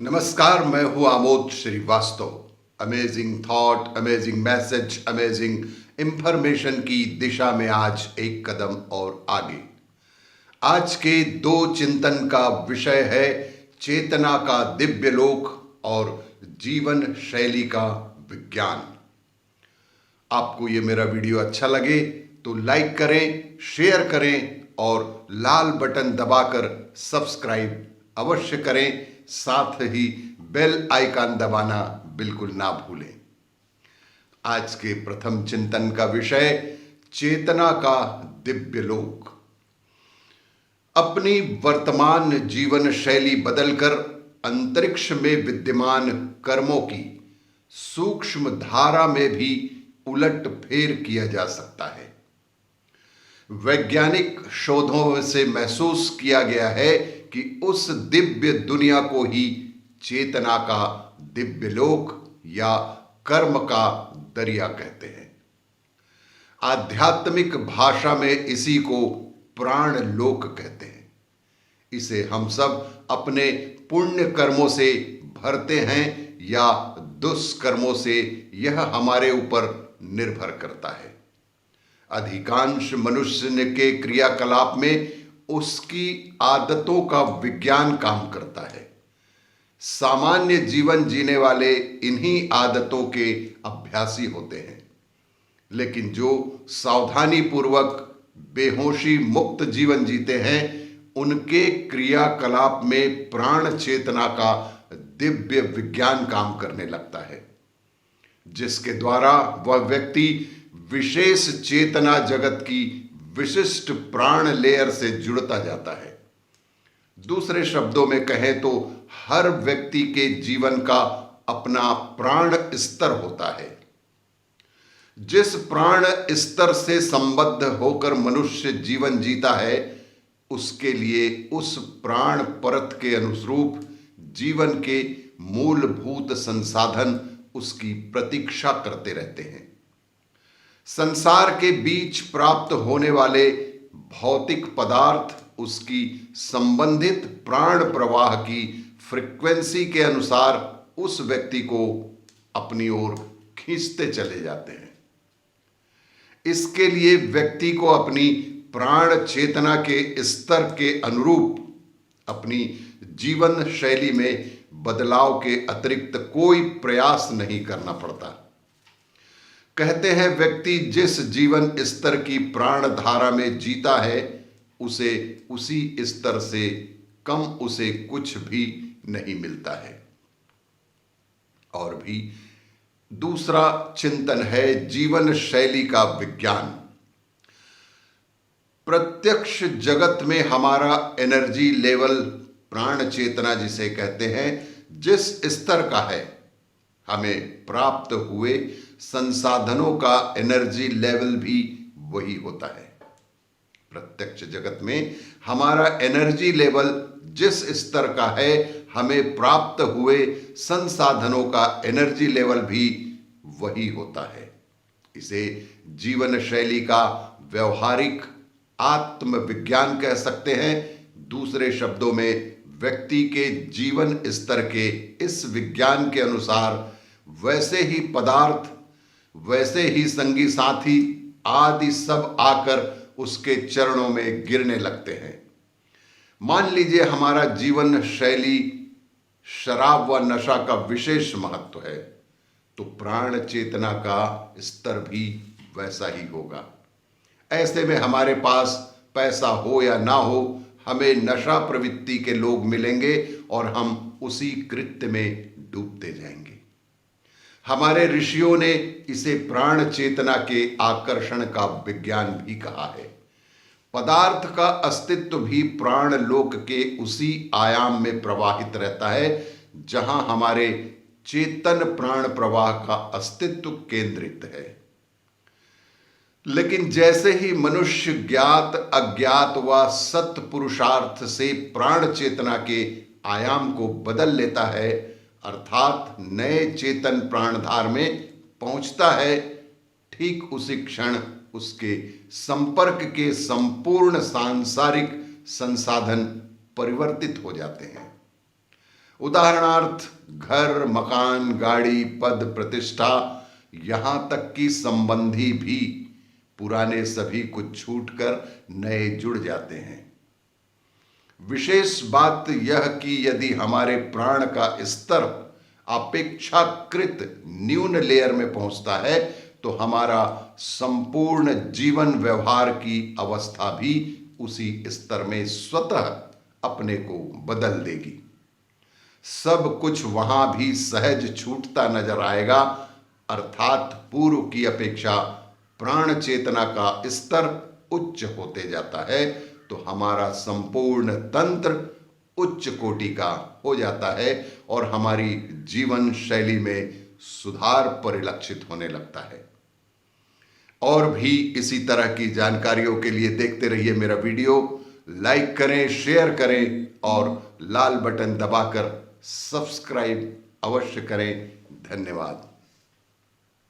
नमस्कार, मैं हूं Amod Srivastava. Amazing thought, amazing message, amazing information की दिशा में आज एक कदम और आगे। आज के दो चिंतन का विषय है चेतना का दिव्य लोक और जीवन शैली का विज्ञान। आपको ये मेरा वीडियो अच्छा लगे तो लाइक करें, शेयर करें और लाल बटन दबाकर सब्सक्राइब अवश्य करें। साथ ही बेल आइकन दबाना बिल्कुल ना भूलें। आज के प्रथम चिंतन का विषय चेतना का दिव्य लोक। अपनी वर्तमान जीवन शैली बदलकर अंतरिक्ष में विद्यमान कर्मों की सूक्ष्म धारा में भी उलट फेर किया जा सकता है। वैज्ञानिक शोधों से महसूस किया गया है कि उस दिव्य दुनिया को ही चेतना का दिव्य लोक या कर्म का दरिया कहते हैं। आध्यात्मिक भाषा में इसी को प्राण लोक कहते हैं। इसे हम सब अपने पुण्य कर्मों से भरते हैं या दुष्कर्मों से, यह हमारे ऊपर निर्भर करता है। अधिकांश मनुष्य के क्रियाकलाप में उसकी आदतों का विज्ञान काम करता है। सामान्य जीवन जीने वाले इन्हीं आदतों के अभ्यासी होते हैं, लेकिन जो सावधानी पूर्वक बेहोशी मुक्त जीवन जीते हैं, उनके क्रियाकलाप में प्राण चेतना का दिव्य विज्ञान काम करने लगता है, जिसके द्वारा वह व्यक्ति विशेष चेतना जगत की विशिष्ट प्राण लेयर से जुड़ता जाता है। दूसरे शब्दों में कहें तो हर व्यक्ति के जीवन का अपना प्राण स्तर होता है। जिस प्राण स्तर से संबद्ध होकर मनुष्य जीवन जीता है, उसके लिए उस प्राण परत के अनुरूप जीवन के मूलभूत संसाधन उसकी प्रतीक्षा करते रहते हैं। संसार के बीच प्राप्त होने वाले भौतिक पदार्थ उसकी संबंधित प्राण प्रवाह की फ्रीक्वेंसी के अनुसार उस व्यक्ति को अपनी ओर खींचते चले जाते हैं। इसके लिए व्यक्ति को अपनी प्राण चेतना के स्तर के अनुरूप अपनी जीवन शैली में बदलाव के अतिरिक्त कोई प्रयास नहीं करना पड़ता। कहते हैं, व्यक्ति जिस जीवन स्तर की प्राण धारा में जीता है, उसे उसी स्तर से कम उसे कुछ भी नहीं मिलता है। और भी दूसरा चिंतन है जीवन शैली का विज्ञान। प्रत्यक्ष जगत में हमारा एनर्जी लेवल, प्राण चेतना जिसे कहते हैं, जिस स्तर का है, हमें प्राप्त हुए संसाधनों का एनर्जी लेवल भी वही होता है। प्रत्यक्ष जगत में हमारा एनर्जी लेवल जिस स्तर का है, हमें प्राप्त हुए संसाधनों का एनर्जी लेवल भी वही होता है। इसे जीवन शैली का व्यवहारिक आत्मविज्ञान कह सकते हैं। दूसरे शब्दों में व्यक्ति के जीवन स्तर के इस विज्ञान के अनुसार वैसे ही पदार्थ, वैसे ही संगी साथी आदि सब आकर उसके चरणों में गिरने लगते हैं। मान लीजिए हमारा जीवन शैली शराब व नशा का विशेष महत्व है, तो प्राण चेतना का स्तर भी वैसा ही होगा। ऐसे में हमारे पास पैसा हो या ना हो, हमें नशा प्रवृत्ति के लोग मिलेंगे और हम उसी कृत्य में डूबते जाएंगे। हमारे ऋषियों ने इसे प्राण चेतना के आकर्षण का विज्ञान भी कहा है। पदार्थ का अस्तित्व भी प्राण लोक के उसी आयाम में प्रवाहित रहता है जहां हमारे चेतन प्राण प्रवाह का अस्तित्व केंद्रित है। लेकिन जैसे ही मनुष्य ज्ञात अज्ञात व सत पुरुषार्थ से प्राण चेतना के आयाम को बदल लेता है, अर्थात नए चेतन प्राणधार में पहुंचता है, ठीक उसी क्षण उसके संपर्क के संपूर्ण सांसारिक संसाधन परिवर्तित हो जाते हैं। उदाहरणार्थ घर, मकान, गाड़ी, पद, प्रतिष्ठा, यहां तक कि संबंधी भी पुराने सभी कुछ छूटकर नए जुड़ जाते हैं। विशेष बात यह कि यदि हमारे प्राण का स्तर अपेक्षाकृत न्यून लेयर में पहुंचता है तो हमारा संपूर्ण जीवन व्यवहार की अवस्था भी उसी स्तर में स्वतः अपने को बदल देगी। सब कुछ वहां भी सहज छूटता नजर आएगा, अर्थात पूर्व की अपेक्षा प्राण चेतना का स्तर उच्च होते जाता है तो हमारा संपूर्ण तंत्र उच्च कोटि का हो जाता है और हमारी जीवन शैली में सुधार परिलक्षित होने लगता है। और भी इसी तरह की जानकारियों के लिए देखते रहिए मेरा वीडियो, लाइक करें, शेयर करें और लाल बटन दबाकर सब्सक्राइब अवश्य करें। धन्यवाद।